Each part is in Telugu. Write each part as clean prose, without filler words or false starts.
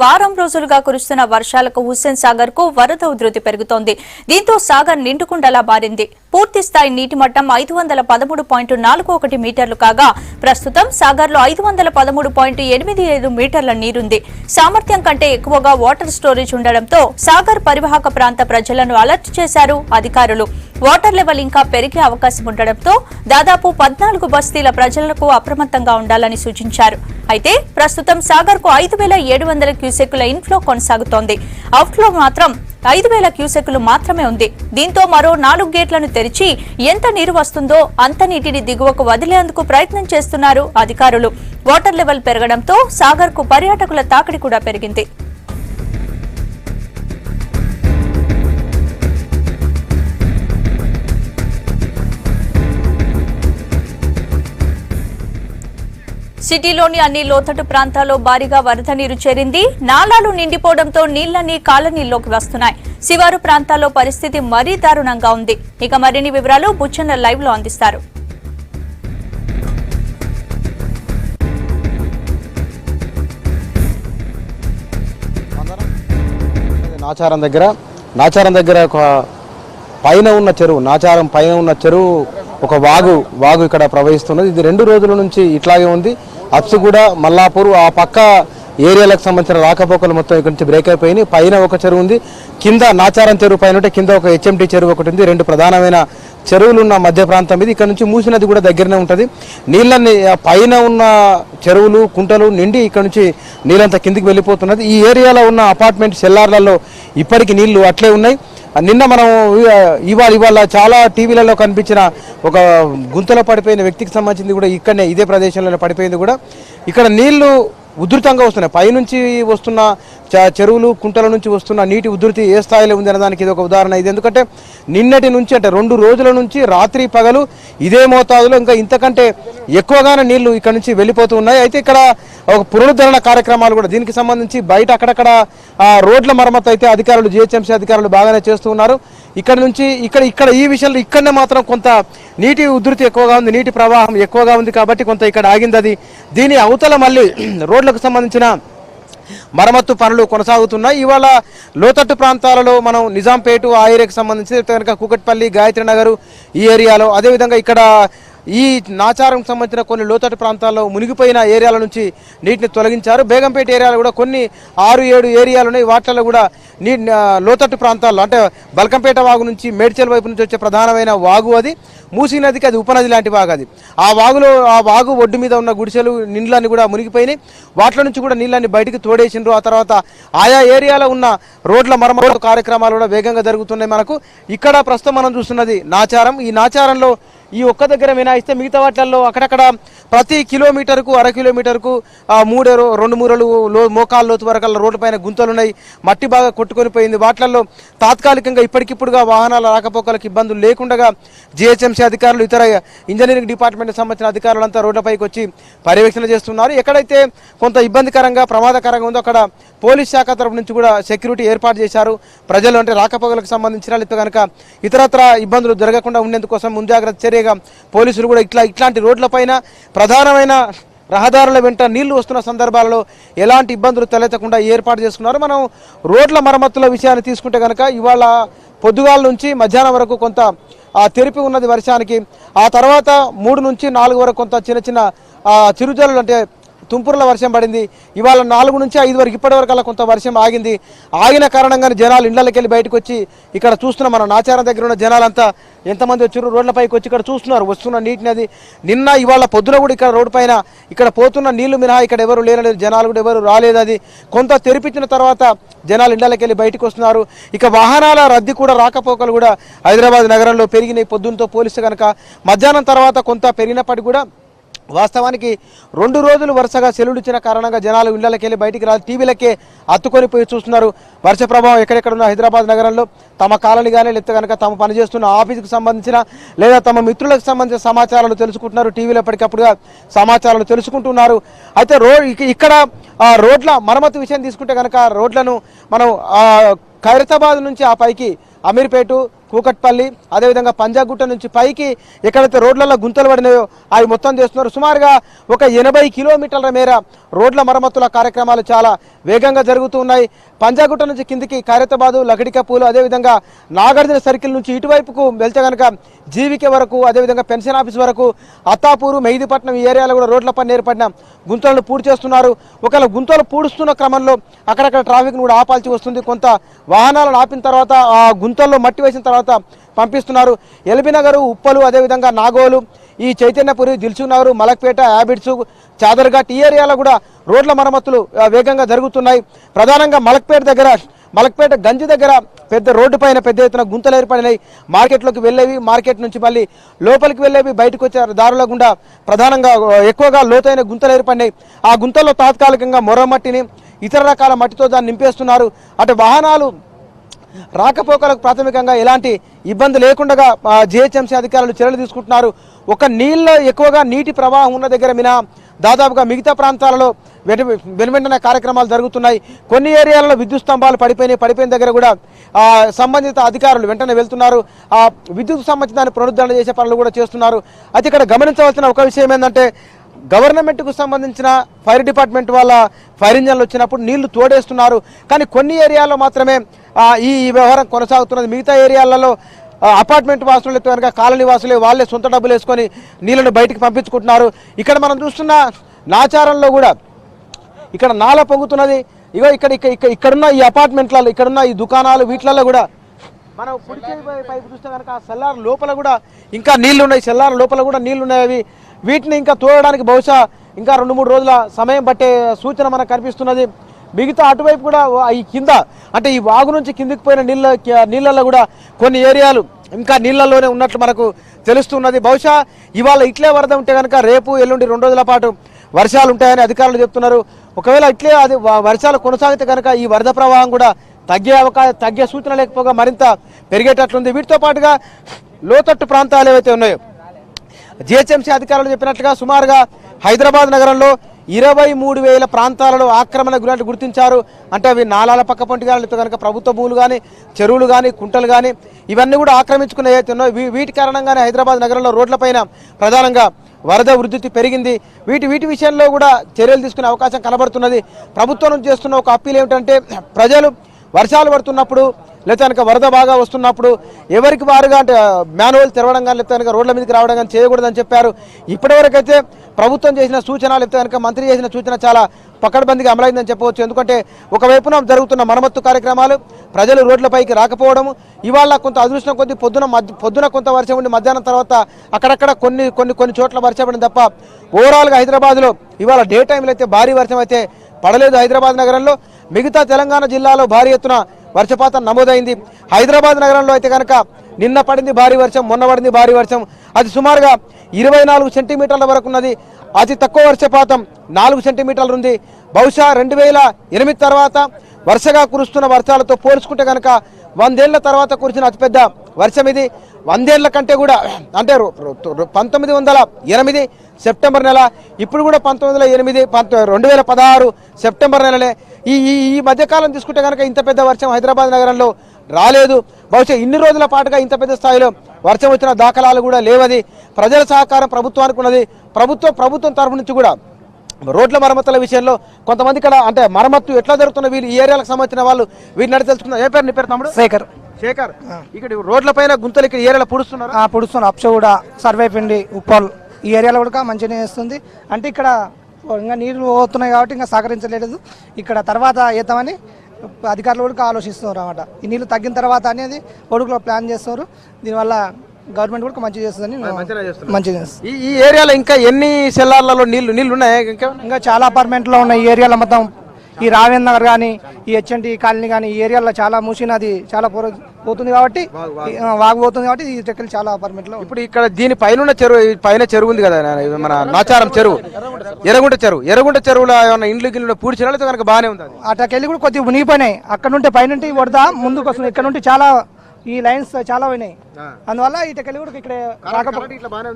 వారం రోజులుగా కురుస్తున్న వర్షాలకు హుస్సేన్ సాగర్ కు వరద ఉధృతి పెరుగుతోంది. దీంతో సాగర్ నిండుకుండలా మారింది. పూర్తి స్థాయి నీటి మట్టం 513.41 మీటర్లు కాగా ప్రస్తుతం సాగర్ లో 513.85 మీటర్ల నీరుంది. సామర్థ్యం కంటే ఎక్కువగా వాటర్ స్టోరేజ్ ఉండడంతో సాగర్ పరివాహక ప్రాంత ప్రజలను అలర్ట్ చేశారు అధికారులు. వాటర్ లెవెల్ ఇంకా పెరిగే అవకాశం ఉండడంతో దాదాపు 14 బస్తీల ప్రజలకు అప్రమత్తంగా ఉండాలని సూచించారు. అయితే ప్రస్తుతం సాగర్ కు 5,700 క్యూసెక్కుల ఇన్ఫ్లో కొనసాగుతోంది. అవుట్ఫ్లో మాత్రం 5,000 క్యూసెక్కులు మాత్రమే ఉంది. దీంతో మరో 4 గేట్లను తెరిచి ఎంత నీరు వస్తుందో అంత నీటిని దిగువకు వదిలేందుకు ప్రయత్నం చేస్తున్నారు అధికారులు. వాటర్ లెవెల్ పెరగడంతో సాగర్ కు పర్యాటకుల తాకిడి కూడా పెరిగింది. సిటీలోని అన్ని లోతట్టు ప్రాంతాల్లో భారీగా వరద నీరు చేరింది. నాలాలు నిండిపోవడంతో నీళ్లన్నీ కాలనీల్లోకి వస్తున్నాయి. శివారు ప్రాంతాల్లో పరిస్థితి మరీ దారుణంగా ఉంది. ఇక మరిన్ని వివరాలు బుచ్చన్న లైవ్ లో అందిస్తారు. నాచారం దగ్గర ఒక పైన ఉన్న చెరువు, నాచారం పైన ఉన్న చెరువు ఒక వాగు ఇక్కడ ప్రవహిస్తున్నది. ఇది 2 రోజుల నుంచి ఇట్లాగే ఉంది. అప్సిగూడ, మల్లాపూర్ ఆ పక్క ఏరియాలకు సంబంధించిన రాకపోకలు మొత్తం ఇక్కడ నుంచి బ్రేక్ అయిపోయినాయి. పైన ఒక చెరువు ఉంది, కింద నాచారం చెరువు పైన ఉంటే కింద ఒక హెచ్ఎంటీ చెరువు ఒకటి ఉంది. 2 ప్రధానమైన చెరువులు ఉన్న మధ్య ప్రాంతం ఇది. ఇక్కడ నుంచి మూసీ నది కూడా దగ్గరనే ఉంటుంది. నీళ్ళని పైన ఉన్న చెరువులు, కుంటలు నిండి ఇక్కడ నుంచి నీళ్ళంతా కిందికి వెళ్ళిపోతున్నది. ఈ ఏరియాలో ఉన్న అపార్ట్మెంట్ సెల్లార్లలో ఇప్పటికీ నీళ్లు అట్లే ఉన్నాయి. నిన్న మనం ఇవాళ చాలా టీవీలలో కనిపించిన ఒక గుంతలో పడిపోయిన వ్యక్తికి సంబంధించింది కూడా ఇక్కడనే ఇదే ప్రదేశంలోనే పడిపోయింది కూడా. ఇక్కడ నీళ్లు ఉధృతంగా వస్తున్నాయి. పైనుంచి వస్తున్న చెరువులు, కుంటల నుంచి వస్తున్న నీటి ఉధృతి ఏ స్థాయిలో ఉంది అన్నదానికి ఇది ఒక ఉదాహరణ. ఇది ఎందుకంటే నిన్నటి నుంచి అంటే 2 రోజుల నుంచి రాత్రి పగలు ఇదే మోతాదులో ఇంకా ఇంతకంటే ఎక్కువగానే నీళ్లు ఇక్కడ నుంచి వెళ్ళిపోతూ ఉన్నాయి. అయితే ఇక్కడ ఒక పునరుద్ధరణ కార్యక్రమాలు కూడా దీనికి సంబంధించి బయట అక్కడక్కడ రోడ్ల మరమ్మతు అయితే అధికారులు, జిహెచ్ఎంసీ అధికారులు బాగానే చేస్తూ ఉన్నారు. ఇక్కడ నుంచి ఇక్కడ ఈ విషయంలో ఇక్కడనే మాత్రం కొంత నీటి ఉధృతి ఎక్కువగా ఉంది, నీటి ప్రవాహం ఎక్కువగా ఉంది కాబట్టి కొంత ఇక్కడ ఆగింది. అది దీని అవతల మళ్ళీ రోడ్లకు సంబంధించిన మరమ్మత్తు పనులు కొనసాగుతున్నాయి. ఇవాళ లోతట్టు ప్రాంతాలలో మనం నిజాంపేట ఆ ఏరియాకి సంబంధించి కనుక కూకట్పల్లి, గాయత్రి నగర్ ఈ ఏరియాలో, అదేవిధంగా ఇక్కడ ఈ నాచారం సంబంధించిన కొన్ని లోతట్టు ప్రాంతాల్లో మునిగిపోయిన ఏరియాల నుంచి నీటిని తొలగించారు. బేగంపేట ఏరియాలో కూడా కొన్ని 6-7 ఏరియాలు ఉన్నాయి. వాటిలో కూడా లోతట్టు ప్రాంతాల్లో అంటే బల్కంపేట వాగు నుంచి మేడ్చల్ వైపు నుంచి వచ్చే ప్రధానమైన వాగు అది. మూసీ నదికి అది ఉపనది లాంటి వాగు అది. ఆ వాగు ఒడ్డు మీద ఉన్న గుడిసెలు నీళ్ళన్నీ కూడా మునిగిపోయినాయి. వాటిలో నుంచి కూడా నీళ్ళని బయటికి తోడేసిండ్రు. ఆ తర్వాత ఆయా ఏరియాలో ఉన్న రోడ్ల మరమ్మతు కార్యక్రమాలు కూడా వేగంగా జరుగుతున్నాయి. మనకు ఇక్కడ ప్రస్తుతం మనం చూస్తున్నది నాచారం. ఈ నాచారంలో ఈ ఒక్క దగ్గర మినాయిస్తే మిగతా వాటిల్లో అక్కడక్కడ ప్రతి కిలోమీటర్కు, అర కిలోమీటర్కు 2 మూరలు మోకాళ్ళ లోతు వరకు రోడ్ల పైన గుంతలు ఉన్నాయి. మట్టి బాగా కొట్టుకొని పోయింది. వాటిల్లో తాత్కాలికంగా ఇప్పటికిప్పుడుగా వాహనాల రాకపోకలకు ఇబ్బందులు లేకుండా జిహెచ్ఎంసీ అధికారులు, ఇతర ఇంజనీరింగ్ డిపార్ట్మెంట్కి సంబంధించిన అధికారులంతా రోడ్లపైకి వచ్చి పర్యవేక్షణ చేస్తున్నారు. ఎక్కడైతే కొంత ఇబ్బందికరంగా, ప్రమాదకరంగా ఉందో అక్కడ పోలీస్ శాఖ తరఫు నుంచి కూడా సెక్యూరిటీ ఏర్పాటు చేశారు. ప్రజలు అంటే రాకపోకలకు సంబంధించిన లేకపోతే కనుక ఇతరత్ర ఇబ్బందులు జరగకుండా ఉండేందుకోసం ముంజాగ్రత్త చర్యగా పోలీసులు కూడా ఇట్లాంటి రోడ్లపైన, ప్రధానమైన రహదారుల వెంట నీళ్లు వస్తున్న సందర్భాలలో ఎలాంటి ఇబ్బందులు తలెత్తకుండా ఏర్పాటు చేసుకున్నారు. మనం రోడ్ల మరమ్మతుల విషయాన్ని తీసుకుంటే కనుక ఇవాళ పొద్దుగాల నుంచి మధ్యాహ్నం వరకు కొంత తెరిపి ఉన్నది వర్షానికి. ఆ తర్వాత 3 నుంచి 4 వరకు కొంత చిన్న చిరుజల్లులు అంటే తుంపురుల వర్షం పడింది. ఇవాళ 4 నుంచి 5 వరకు ఇప్పటి వరకు అలా కొంత వర్షం ఆగింది. ఆగిన కారణంగానే జనాలు ఇళ్లకి వెళ్ళి బయటకు వచ్చి ఇక్కడ చూస్తున్న మన నాచారం దగ్గర ఉన్న జనాలంతా ఎంతమంది వచ్చారు రోడ్లపైకి వచ్చి ఇక్కడ చూస్తున్నారు వస్తున్న నీటిని. అది నిన్న ఇవాళ పొద్దున కూడా ఇక్కడ రోడ్డు పైన ఇక్కడ పోతున్న నీళ్లు మినహా ఇక్కడ ఎవరు లేరలేదు, జనాలు కూడా ఎవరు రాలేదు. అది కొంత తెరిపించిన తర్వాత జనాలు ఇళ్లకి వెళ్ళి బయటకు వస్తున్నారు. ఇక వాహనాల రద్దీ కూడా, రాకపోకలు కూడా హైదరాబాద్ నగరంలో పెరిగినాయి. పొద్దున్నతో పోలిస్తే కనుక మధ్యాహ్నం తర్వాత కొంత పెరిగినప్పటికీ కూడా వాస్తవానికి 2 రోజులు వరుసగా సెలవులు ఇచ్చిన కారణంగా జనాలు ఇళ్లకి వెళ్ళి బయటికి రాలి టీవీలకే అత్తుకొని పోయి చూస్తున్నారు. వర్ష ప్రభావం ఎక్కడెక్కడ ఉన్న హైదరాబాద్ నగరంలో తమ కాలనీ కానీ లేకపోతే కనుక తాము పనిచేస్తున్న ఆఫీస్కి సంబంధించిన లేదా తమ మిత్రులకు సంబంధించిన సమాచారాలు తెలుసుకుంటున్నారు. టీవీలో ఎప్పటికప్పుడుగా సమాచారాలు తెలుసుకుంటున్నారు. అయితే ఇక్కడ రోడ్ల మరమ్మతు విషయం తీసుకుంటే కనుక రోడ్లను మనం ఖైరతాబాద్ నుంచి ఆ పైకి అమీర్పేట, కూకట్పల్లి, అదేవిధంగా పంజాగుట్ట నుంచి పైకి ఎక్కడైతే రోడ్లలో గుంతలు పడినాయో అవి మొత్తం చేస్తున్నారు. సుమారుగా ఒక 80 కిలోమీటర్ల మేర రోడ్ల మరమ్మతుల కార్యక్రమాలు చాలా వేగంగా జరుగుతూ ఉన్నాయి. పంజాగుట్ట నుంచి కిందికి ఖైరతాబాదు, లగడికపూలు, అదేవిధంగా నాగార్జున సర్కిల్ నుంచి ఇటువైపుకు వెళ్తే కనుక జీవికే వరకు, అదేవిధంగా పెన్షన్ ఆఫీస్ వరకు, అత్తాపూరు, మెహిదీపట్నం ఈ ఏరియాలో కూడా రోడ్ల పైన ఏర్పడిన గుంతలను పూర్తి చేస్తున్నారు. ఒకవేళ గుంతలు పూడుస్తున్న క్రమంలో అక్కడక్కడ ట్రాఫిక్ను కూడా ఆపాల్సి వస్తుంది. కొంత వాహనాలను ఆపిన తర్వాత ఆ గుంతల్లో మట్టి వేసిన తర్వాత పంపిస్తున్నారు. ఎల్బీ నగరు, ఉప్పలు, అదేవిధంగా నాగోలు, ఈ చైతన్యపురి, దిల్సుఖ్ నగర్, మలక్పేట, యాబిడ్స్, చాదర్ఘాట్ ఈ ఏరియాలో కూడా రోడ్ల మరమ్మతులు వేగంగా జరుగుతున్నాయి. ప్రధానంగా మలక్పేట గంజి దగ్గర పెద్ద రోడ్డు పైన పెద్ద ఎత్తున గుంతలు ఏర్పడినాయి. మార్కెట్లోకి వెళ్ళేవి, మార్కెట్ నుంచి మళ్ళీ లోపలికి వెళ్ళేవి, బయటకు వచ్చే దారుల గుండా ప్రధానంగా ఎక్కువగా లోతైన గుంతలు ఏర్పడినాయి. ఆ గుంతల్లో తాత్కాలికంగా మొర్రమట్టిని, ఇతర రకాల మట్టితో దాన్ని నింపేస్తున్నారు. అటు వాహనాలు రాకపోకలకు ప్రాథమికంగా ఎలాంటి ఇబ్బంది లేకుండా జిహెచ్ఎంసీ అధికారులు చర్యలు తీసుకుంటున్నారు. ఒక ఎక్కువగా నీటి ప్రవాహం ఉన్న దగ్గర మినహా దాదాపుగా మిగతా ప్రాంతాలలో వెనువెంటనే కార్యక్రమాలు జరుగుతున్నాయి. కొన్ని ఏరియాలలో విద్యుత్ స్తంభాలు పడిపోయిన దగ్గర కూడా సంబంధిత అధికారులు వెంటనే వెళ్తున్నారు. ఆ విద్యుత్ సంబంధించిన పునరుద్ధరణ చేసే పనులు కూడా చేస్తున్నారు. అయితే ఇక్కడ గమనించవలసిన ఒక విషయం ఏంటంటే గవర్నమెంట్కు సంబంధించిన ఫైర్ డిపార్ట్మెంట్ వాళ్ళ ఫైర్ ఇంజన్లు వచ్చినప్పుడు నీళ్లు తోడేస్తున్నారు. కానీ కొన్ని ఏరియాల్లో మాత్రమే ఈ వ్యవహారం కొనసాగుతున్నది. మిగతా ఏరియాలలో అపార్ట్మెంట్ వాసులు కనుక కాలనీ వాసులే వాళ్ళే సొంత డబ్బులు వేసుకొని నీళ్లను బయటికి పంపించుకుంటున్నారు. ఇక్కడ మనం చూస్తున్న నాచారంలో కూడా ఇక్కడ నాల పొంగుతున్నది. ఇగో ఇక్కడున్న ఈ అపార్ట్మెంట్లలో, ఇక్కడున్న ఈ దుకాణాలు వీటిలలో కూడా మనం పుడిచేది పైపు చూస్తే కనుక ఆ సెల్లార్ లోపల కూడా ఇంకా నీళ్లు ఉన్నాయి. సెల్లార్ లోపల కూడా నీళ్లు ఉన్నాయి. వీటిని ఇంకా తోడడానికి బహుశా ఇంకా 2-3 రోజుల సమయం పట్టే సూచన మనకు కనిపిస్తున్నది. మిగతా అటువైపు కూడా ఈ కింద అంటే ఈ వాగు నుంచి కిందికి పోయిన నీళ్ళల్లో కూడా కొన్ని ఏరియాలు ఇంకా నీళ్ళల్లోనే ఉన్నట్లు మనకు తెలుస్తున్నది. బహుశా ఇవాళ ఇట్లే వరద ఉంటే కనుక రేపు ఎల్లుండి 2 రోజుల పాటు వర్షాలు ఉంటాయని అధికారులు చెప్తున్నారు. ఒకవేళ ఇట్లే వర్షాలు కొనసాగితే కనుక ఈ వరద ప్రవాహం కూడా తగ్గే సూచన లేకపోగా మరింత పెరిగేటట్లుంది. వీటితో పాటుగా లోతట్టు ప్రాంతాలు ఏవైతే ఉన్నాయో జిహెచ్ఎంసీ అధికారులు చెప్పినట్లుగా సుమారుగా హైదరాబాద్ నగరంలో 23,000 ప్రాంతాలలో ఆక్రమణ గురైనట్టు గుర్తించారు. అంటే అవి నాలాల పక్క పొంటి కానీ కనుక ప్రభుత్వ భూములు కానీ, చెరువులు కానీ, కుంటలు కానీ ఇవన్నీ కూడా ఆక్రమించుకునే ఏవైతే ఉన్నాయో వీటి కారణంగానే హైదరాబాద్ నగరంలో రోడ్లపైన ప్రధానంగా వరద ఉధృతి పెరిగింది. వీటి విషయంలో కూడా చర్యలు తీసుకునే అవకాశం కనబడుతున్నది. ప్రభుత్వం నుంచి చేస్తున్న ఒక అప్పీల్ ఏమిటంటే ప్రజలు వర్షాలు పడుతున్నప్పుడు లేకపోతే కనుక వరద బాగా వస్తున్నప్పుడు ఎవరికి వారుగా అంటే మాన్యువల్ తెరవడం కానీ లేకపోతే కనుక రోడ్ల మీదకి రావడం కానీ చేయకూడదని చెప్పారు. ఇప్పటివరకైతే ప్రభుత్వం చేసిన సూచన లేకపోతే కనుక మంత్రి చేసిన సూచన చాలా పకడ్బందీగా అమలైందని చెప్పవచ్చు. ఎందుకంటే ఒకవైపున జరుగుతున్న మరమ్మత్తు కార్యక్రమాలు, ప్రజలు రోడ్లపైకి రాకపోవడం, ఇవాళ కొంత అదృష్టం కొద్ది పొద్దున కొంత వర్షం ఉండి మధ్యాహ్నం తర్వాత అక్కడక్కడ కొన్ని చోట్ల వర్షం పడింది తప్ప ఓవరాల్గా హైదరాబాద్లో ఇవాళ డే టైంలో అయితే భారీ వర్షం అయితే పడలేదు. హైదరాబాద్ నగరంలో మిగతా తెలంగాణ జిల్లాలో భారీ ఎత్తున వర్షపాతం నమోదైంది. హైదరాబాద్ నగరంలో అయితే కనుక నిన్న పడింది భారీ వర్షం, మొన్న పడింది భారీ వర్షం. అది సుమారుగా 24 సెంటీమీటర్ల వరకు ఉన్నది. అతి తక్కువ వర్షపాతం 4 సెంటీమీటర్లు ఉంది. బహుశా 2008 తర్వాత వరుసగా కురుస్తున్న వర్షాలతో పోల్చుకుంటే కనుక 100 ఏళ్ల తర్వాత కురిసిన అతిపెద్ద వర్షం ఇది. 100 ఏళ్ల కంటే కూడా అంటే 1908 సెప్టెంబర్ నెల, ఇప్పుడు కూడా 2016 సెప్టెంబర్ నెలలే. ఈ మధ్యకాలం తీసుకుంటే కనుక ఇంత పెద్ద వర్షం హైదరాబాద్ నగరంలో రాలేదు. బహుశా ఇన్ని రోజుల పాటుగా ఇంత పెద్ద స్థాయిలో వర్షం వచ్చిన దాఖలాలు కూడా లేవది. ప్రజల సహకారం ప్రభుత్వానికి ఉన్నది. ప్రభుత్వం తరఫు నుంచి కూడా రోడ్ల మరమ్మతుల విషయంలో కొంతమంది ఇక్కడ అంటే మరమ్మత్తు ఎట్లా జరుగుతున్న వీళ్ళు ఈ ఏరియాలకు సంబంధించిన వాళ్ళు వీటిని అడిగి తెలుసుకున్నారు. ఏ పేరు నీ పేరు? తమ్ముడు శేఖర్. ఇక్కడ రోడ్ల పైన గుంతలు ఇక్కడ ఏరియాలో పుడుస్తున్నారు. అప్సగూడ, సర్వేపిండి, ఉప్పల్ ఈ ఏరియాలో కూడా మంచిగా వేస్తుంది. అంటే ఇక్కడ ఇంకా నీళ్లు పోతున్నాయి కాబట్టి ఇంకా సహకరించలేదు. ఇక్కడ తర్వాత వేద్దామని అధికారులు కూడా ఆలోచిస్తున్నారు అన్నమాట. ఈ నీళ్లు తగ్గిన తర్వాత అనేది కొడుకులో ప్లాన్ చేస్తున్నారు. దీనివల్ల గవర్నమెంట్ కూడా మంచిగా చేస్తుందని మంచిగా చేస్తుంది. ఈ ఏరియాలో ఇంకా ఎన్ని సెల్లార్లలో నీళ్లు ఉన్నాయి? ఇంకా చాలా అపార్ట్మెంట్లో ఉన్నాయి ఈ ఏరియాలో. మొత్తం ఈ రావేంద్ర నగర్ కానీ, ఈ హెచ్ఎన్టీ కాలనీ కానీ ఈ ఏరియాలో చాలా మూసినది చాలా పోతుంది కాబట్టి వాగు పోతుంది కాబట్టి ఈ చెక్కలు చాలా అపార్ట్మెంట్లో. ఇప్పుడు ఇక్కడ దీని పైన చెరువు ఉంది కదా మన నాచారం చెరువు, ఎర్రగుంట చెరువులో ఏమన్నా ఇండ్లు పూడ్చిన కనుక బాగానే ఉంది. అటకెళ్ళి కూడా కొద్దిగా మునిగిపోయినాయి. అక్కడ నుండి పైనుండి వరద ముందుకు వస్తుంది. ఇక్కడ నుండి చాలా ఈ లైన్స్ చాలా పోయినాయి. అందువల్ల ఇటకెళ్ళి కూడా ఇక్కడ బాగానే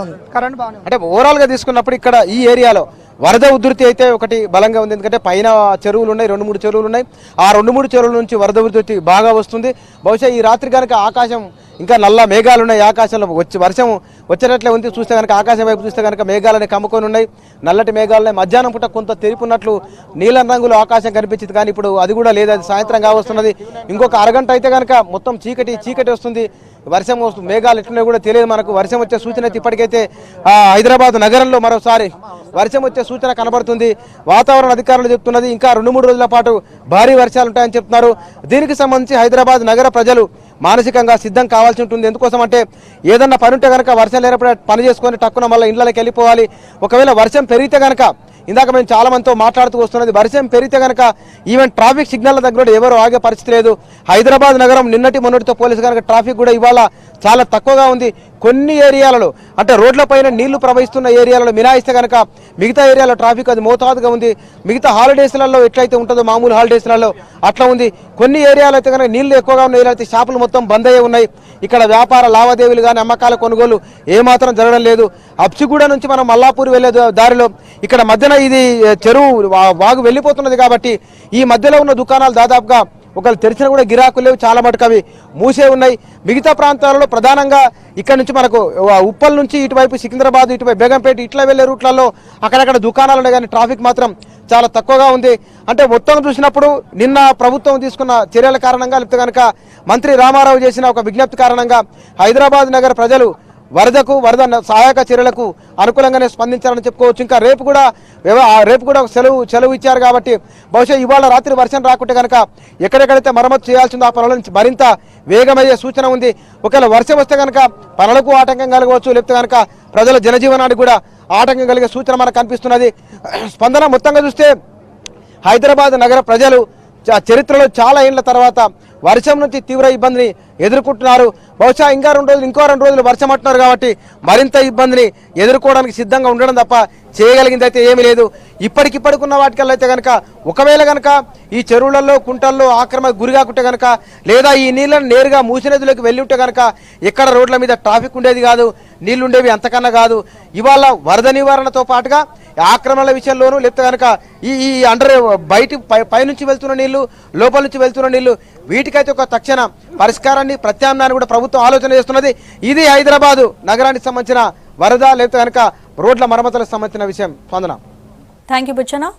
ఉంది. కరెంట్ బాగానే ఉంది. అంటే ఓవరాల్ గా తీసుకున్నప్పుడు ఇక్కడ ఈ ఏరియాలో వరద ఉధృతి అయితే ఒకటి బలంగా ఉంది. ఎందుకంటే పైన చెరువులు ఉన్నాయి, 2-3 చెరువులు ఉన్నాయి. ఆ 2-3 చెరువుల నుంచి వరద ఉధృతి బాగా వస్తుంది. బహుశా ఈ రాత్రి కనుక ఆకాశం ఇంకా నల్ల మేఘాలు ఉన్నాయి, ఆకాశంలో వర్షం వచ్చేటట్లే ఉంది. చూస్తే కనుక ఆకాశం వైపు చూస్తే కనుక మేఘాలని కమ్ముకొని ఉన్నాయి, నల్లటి మేఘాలున్నాయి. మధ్యాహ్నం పూట కొంత తెరిపున్నట్లు నీలం రంగులో ఆకాశం కనిపించింది, కానీ ఇప్పుడు అది కూడా లేదు, అది సాయంత్రం కావస్తున్నది. ఇంకొక అరగంట అయితే కనుక మొత్తం చీకటి వస్తుంది, వర్షం వస్తుంది. మేఘాలు ఎట్లున్నాయో కూడా తెలియదు మనకు. వర్షం వచ్చే సూచన అయితే ఇప్పటికైతే హైదరాబాద్ నగరంలో మరోసారి వర్షం వచ్చే సూచన కనబడుతుంది. వాతావరణ అధికారులు చెప్తున్నది ఇంకా 2-3 రోజుల పాటు భారీ వర్షాలు ఉంటాయని చెప్తున్నారు. దీనికి సంబంధించి హైదరాబాద్ నగర ప్రజలు మానసికంగా సిద్ధం కావాల్సి ఉంటుంది. ఎందుకోసం అంటే ఏదన్నా పని ఉంటే కనుక వర్షం లేనప్పుడు పని చేసుకొని టక్కున మళ్ళీ ఇళ్ళకి వెళ్ళిపోవాలి. ఒకవేళ వర్షం పెరిగితే కనుక ఇందాక మేము చాలా మందితో మాట్లాడుతూ వస్తున్నది, వర్షం పెరిగితే కనుక ఈవెన్ ట్రాఫిక్ సిగ్నల్ దగ్గర ఎవరు ఆగే పరిస్థితి లేదు. హైదరాబాద్ నగరం నిన్నటి మొన్నటితో పోలీసు కనుక ట్రాఫిక్ కూడా ఇవాళ చాలా తక్కువగా ఉంది. కొన్ని ఏరియాలలో అంటే రోడ్లపైన నీళ్లు ప్రవహిస్తున్న ఏరియాలలో మినాయిస్తే కనుక మిగతా ఏరియాలో ట్రాఫిక్ అది మోతాదుగా ఉంది. మిగతా హాలిడేస్లలో ఎట్లయితే ఉంటుందో మామూలు హాలిడేస్లలో అట్లా ఉంది. కొన్ని ఏరియాలో అయితే కనుక నీళ్లు ఎక్కువగా ఉన్న ఏరియాలో అయితే షాపులు మొత్తం బంద్ అయ్యే ఉన్నాయి. ఇక్కడ వ్యాపార లావాదేవీలు కానీ అమ్మకాల కొనుగోలు ఏమాత్రం జరగడం లేదు. అప్సిగూడ నుంచి మనం మల్లాపూర్ వెళ్లే దారిలో ఇక్కడ మధ్యన ఇది చెరువు వాగు వెళ్ళిపోతున్నది కాబట్టి ఈ మధ్యలో ఉన్న దుకాణాలు దాదాపుగా ఒకళ్ళు తెరిచిన కూడా గిరాకులు లేవు, చాలా మటుకు అవి మూసే ఉన్నాయి. మిగతా ప్రాంతాలలో ప్రధానంగా ఇక్కడ నుంచి మనకు ఉప్పల్ నుంచి ఇటువైపు సికింద్రాబాద్, ఇటువైపు బేగంపేట ఇట్లా వెళ్లే రూట్లలో అక్కడక్కడ దుకాణాలు ఉన్నాయి, కానీ ట్రాఫిక్ మాత్రం చాలా తక్కువగా ఉంది. అంటే మొత్తం చూసినప్పుడు నిన్న ప్రభుత్వం తీసుకున్న చర్యల కారణంగా లేకపోతే కనుక మంత్రి రామారావు చేసిన ఒక విజ్ఞప్తి కారణంగా హైదరాబాద్ నగర ప్రజలు వరద సహాయక చర్యలకు అనుకూలంగానే స్పందించారని చెప్పుకోవచ్చు. ఇంకా రేపు కూడా సెలవు ఇచ్చారు కాబట్టి బహుశా ఇవాళ రాత్రి వర్షం రాకుంటే కనుక ఎక్కడెక్కడైతే మరమ్మతు చేయాల్సిందో ఆ పనుల నుంచి మరింత వేగమయ్యే సూచన ఉంది. ఒకవేళ వర్షం వస్తే కనుక పనులకు ఆటంకం కలగవచ్చు, లేకపోతే కనుక ప్రజల జనజీవనానికి కూడా ఆటంకం కలిగే సూచన మనకు కనిపిస్తున్నది. స్పందన మొత్తంగా చూస్తే హైదరాబాద్ నగర ప్రజలు చరిత్రలో చాలా ఏళ్ల తర్వాత వర్షం నుంచి తీవ్ర ఇబ్బందిని ఎదుర్కొంటున్నారు. బహుశా ఇంకో 2 రోజులు వర్షం అంటున్నారు కాబట్టి మరింత ఇబ్బందిని ఎదుర్కోవడానికి సిద్ధంగా ఉండడం తప్ప చేయగలిగింది అయితే ఏమీ లేదు. ఇప్పటికున్న వాటికల్లో అయితే కనుక ఒకవేళ కనుక ఈ చెరువులలో కుంటల్లో ఆక్రమణకు గురి కాకుంటే కనుక లేదా ఈ నీళ్ళను నేరుగా మూసినదిలోకి వెళ్ళి ఉంటే కనుక ఎక్కడ రోడ్ల మీద ట్రాఫిక్ ఉండేది కాదు, నీళ్లు ఉండేవి అంతకన్నా కాదు. ఇవాళ వరద నివారణతో పాటుగా ఆక్రమణల విషయంలోనూ లేకపోతే కనుక ఈ పైనుంచి వెళ్తున్న నీళ్లు, లోపల నుంచి వెళ్తున్న నీళ్లు, వీటికైతే ఒక తక్షణ పరిష్కారాన్ని ప్రత్యామ్నాయాన్ని కూడా ప్రభుత్వం ఆలోచన చేస్తున్నది. ఇది హైదరాబాదు నగరానికి సంబంధించిన వరద లేకపోతే కనుక రోడ్ల మరమ్మతులకు సంబంధించిన విషయం. స్పందన. Thank you Buchanna.